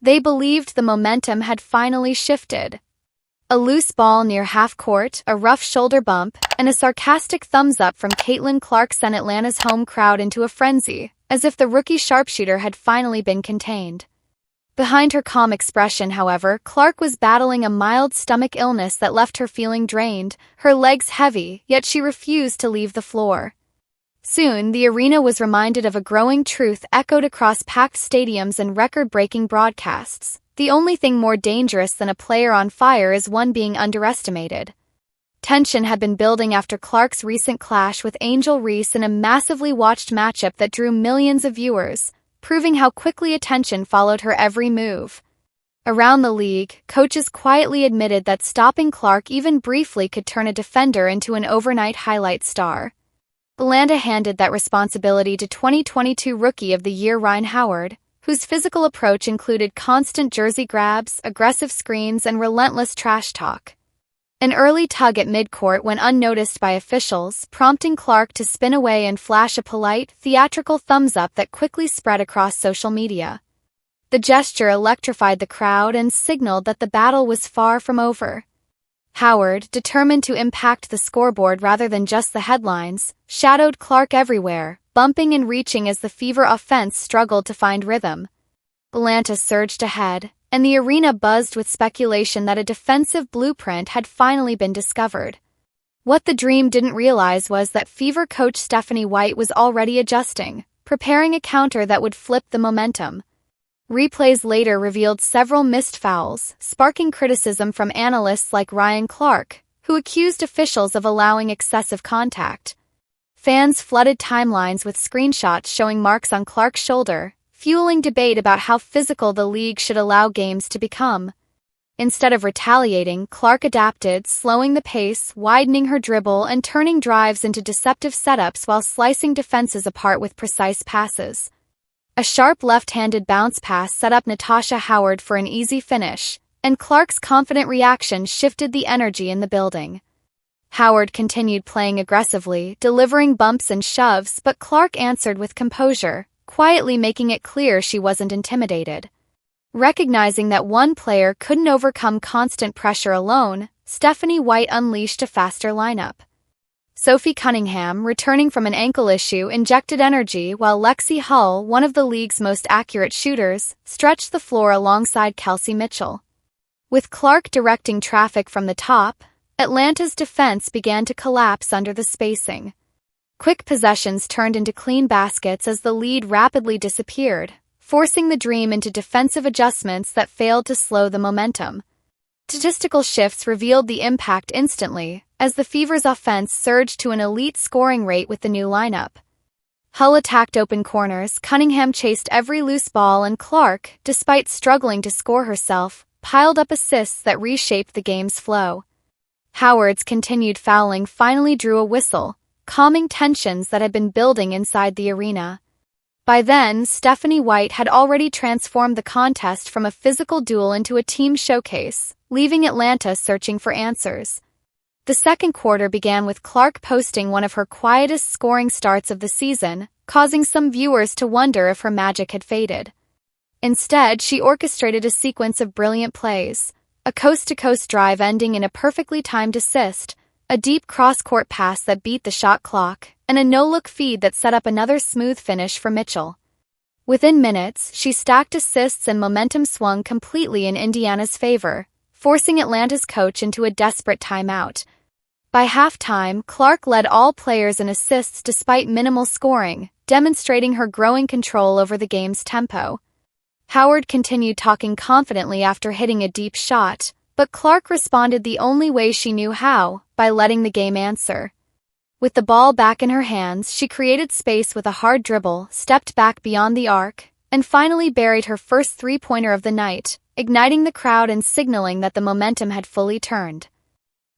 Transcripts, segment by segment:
They believed the momentum had finally shifted. A loose ball near half-court, a rough shoulder bump, and a sarcastic thumbs-up from Caitlin Clark sent Atlanta's home crowd into a frenzy, as if the rookie sharpshooter had finally been contained. Behind her calm expression, however, Clark was battling a mild stomach illness that left her feeling drained, her legs heavy, yet she refused to leave the floor. Soon, the arena was reminded of a growing truth echoed across packed stadiums and record-breaking broadcasts. The only thing more dangerous than a player on fire is one being underestimated. Tension had been building after Clark's recent clash with Angel Reese in a massively watched matchup that drew millions of viewers, proving how quickly attention followed her every move. Around the league, coaches quietly admitted that stopping Clark even briefly could turn a defender into an overnight highlight star. Atlanta handed that responsibility to 2022 Rookie of the Year Rhyne Howard, whose physical approach included constant jersey grabs, aggressive screens, and relentless trash talk. An early tug at midcourt went unnoticed by officials, prompting Clark to spin away and flash a polite, theatrical thumbs-up that quickly spread across social media. The gesture electrified the crowd and signaled that the battle was far from over. Howard, determined to impact the scoreboard rather than just the headlines, shadowed Clark everywhere, bumping and reaching as the Fever offense struggled to find rhythm. Atlanta surged ahead, and the arena buzzed with speculation that a defensive blueprint had finally been discovered. What the Dream didn't realize was that Fever coach Stephanie White was already adjusting, preparing a counter that would flip the momentum. Replays later revealed several missed fouls, sparking criticism from analysts like Ryan Clark, who accused officials of allowing excessive contact. Fans flooded timelines with screenshots showing marks on Clark's shoulder, fueling debate about how physical the league should allow games to become. Instead of retaliating, Clark adapted, slowing the pace, widening her dribble, and turning drives into deceptive setups while slicing defenses apart with precise passes. A sharp left-handed bounce pass set up Natasha Howard for an easy finish, and Clark's confident reaction shifted the energy in the building. Howard continued playing aggressively, delivering bumps and shoves, but Clark answered with composure, quietly making it clear she wasn't intimidated. Recognizing that one player couldn't overcome constant pressure alone, Stephanie White unleashed a faster lineup. Sophie Cunningham, returning from an ankle issue, injected energy while Lexi Hull, one of the league's most accurate shooters, stretched the floor alongside Kelsey Mitchell. With Clark directing traffic from the top, Atlanta's defense began to collapse under the spacing. Quick possessions turned into clean baskets as the lead rapidly disappeared, forcing the Dream into defensive adjustments that failed to slow the momentum. Statistical shifts revealed the impact instantly, as the Fever's offense surged to an elite scoring rate with the new lineup. Hull attacked open corners, Cunningham chased every loose ball, and Clark, despite struggling to score herself, piled up assists that reshaped the game's flow. Howard's continued fouling finally drew a whistle, calming tensions that had been building inside the arena. By then, Stephanie White had already transformed the contest from a physical duel into a team showcase, leaving Atlanta searching for answers. The second quarter began with Clark posting one of her quietest scoring starts of the season, causing some viewers to wonder if her magic had faded. Instead, she orchestrated a sequence of brilliant plays, a coast-to-coast drive ending in a perfectly timed assist, a deep cross-court pass that beat the shot clock, and a no-look feed that set up another smooth finish for Mitchell. Within minutes, she stacked assists and momentum swung completely in Indiana's favor, forcing Atlanta's coach into a desperate timeout. By halftime, Clark led all players in assists despite minimal scoring, demonstrating her growing control over the game's tempo. Howard continued talking confidently after hitting a deep shot, but Clark responded the only way she knew how, by letting the game answer. With the ball back in her hands, she created space with a hard dribble, stepped back beyond the arc, and finally buried her first three-pointer of the night, igniting the crowd and signaling that the momentum had fully turned.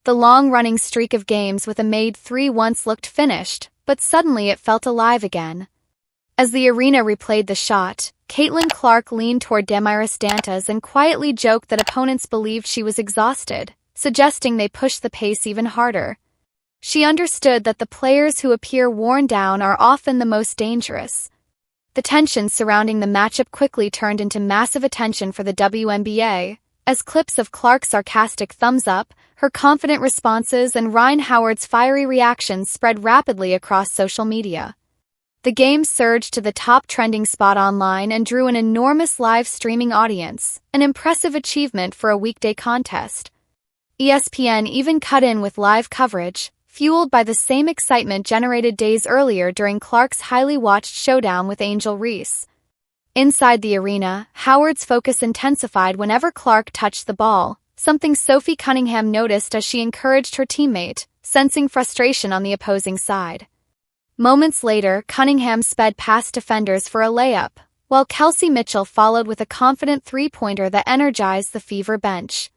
The long-running streak of games with a made three once looked finished, but suddenly it felt alive again. As the arena replayed the shot, Caitlin Clark leaned toward Damaris Dantas and quietly joked that opponents believed she was exhausted, suggesting they push the pace even harder. She understood that the players who appear worn down are often the most dangerous. The tension surrounding the matchup quickly turned into massive attention for the WNBA, as clips of Clark's sarcastic thumbs up, her confident responses, and Rhyne Howard's fiery reactions spread rapidly across social media. The game surged to the top trending spot online and drew an enormous live streaming audience, an impressive achievement for a weekday contest. ESPN even cut in with live coverage, fueled by the same excitement generated days earlier during Clark's highly watched showdown with Angel Reese. Inside the arena, Howard's focus intensified whenever Clark touched the ball, something Sophie Cunningham noticed as she encouraged her teammate, sensing frustration on the opposing side. Moments later, Cunningham sped past defenders for a layup, while Kelsey Mitchell followed with a confident three-pointer that energized the Fever bench.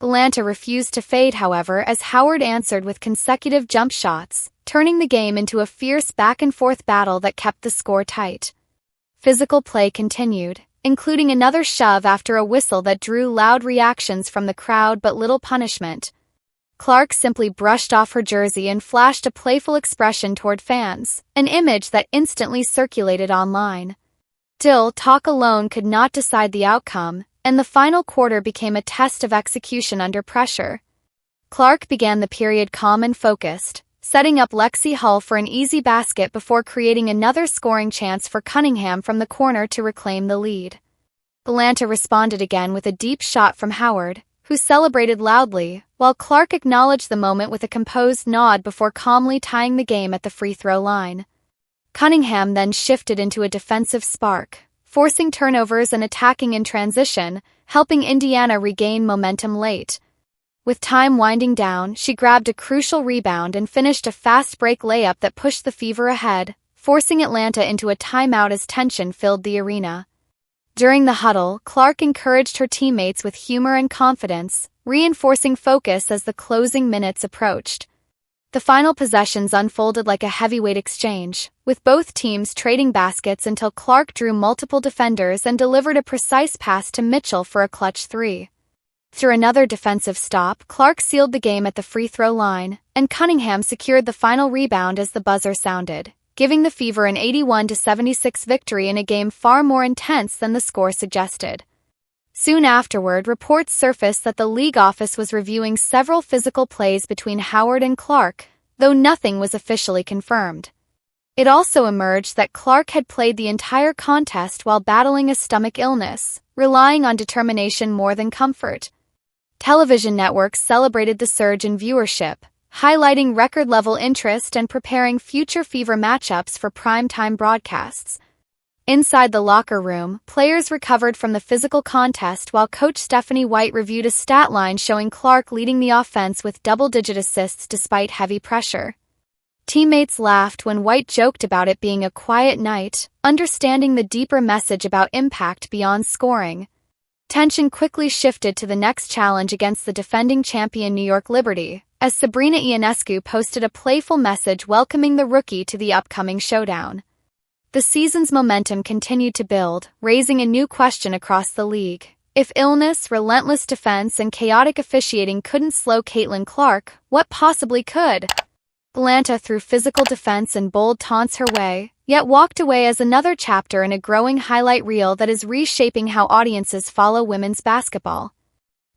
Atlanta refused to fade, however, as Howard answered with consecutive jump shots, turning the game into a fierce back-and-forth battle that kept the score tight. Physical play continued, including another shove after a whistle that drew loud reactions from the crowd but little punishment. Clark simply brushed off her jersey and flashed a playful expression toward fans, an image that instantly circulated online. Still, talk alone could not decide the outcome, and the final quarter became a test of execution under pressure. Clark began the period calm and focused, setting up Lexi Hull for an easy basket before creating another scoring chance for Cunningham from the corner to reclaim the lead. Atlanta responded again with a deep shot from Howard, who celebrated loudly, while Clark acknowledged the moment with a composed nod before calmly tying the game at the free throw line. Cunningham then shifted into a defensive spark, forcing turnovers and attacking in transition, helping Indiana regain momentum late. With time winding down, she grabbed a crucial rebound and finished a fast break layup that pushed the Fever ahead, forcing Atlanta into a timeout as tension filled the arena. During the huddle, Clark encouraged her teammates with humor and confidence, reinforcing focus as the closing minutes approached. The final possessions unfolded like a heavyweight exchange, with both teams trading baskets until Clark drew multiple defenders and delivered a precise pass to Mitchell for a clutch three. Through another defensive stop, Clark sealed the game at the free throw line, and Cunningham secured the final rebound as the buzzer sounded, giving the Fever an 81-76 victory in a game far more intense than the score suggested. Soon afterward, reports surfaced that the league office was reviewing several physical plays between Howard and Clark, though nothing was officially confirmed. It also emerged that Clark had played the entire contest while battling a stomach illness, relying on determination more than comfort. Television networks celebrated the surge in viewership, highlighting record-level interest and preparing future Fever matchups for primetime broadcasts. Inside the locker room, players recovered from the physical contest while coach Stephanie White reviewed a stat line showing Clark leading the offense with double-digit assists despite heavy pressure. Teammates laughed when White joked about it being a quiet night, understanding the deeper message about impact beyond scoring. Tension quickly shifted to the next challenge against the defending champion New York Liberty, as Sabrina Ionescu posted a playful message welcoming the rookie to the upcoming showdown. The season's momentum continued to build, raising a new question across the league. If illness, relentless defense, and chaotic officiating couldn't slow Caitlin Clark, what possibly could? Atlanta threw physical defense and bold taunts her way, yet walked away as another chapter in a growing highlight reel that is reshaping how audiences follow women's basketball.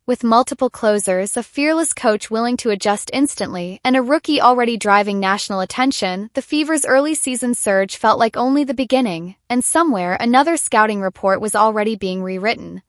With multiple closers, a fearless coach willing to adjust instantly, and a rookie already driving national attention, the Fever's early season surge felt like only the beginning, and somewhere another scouting report was already being rewritten.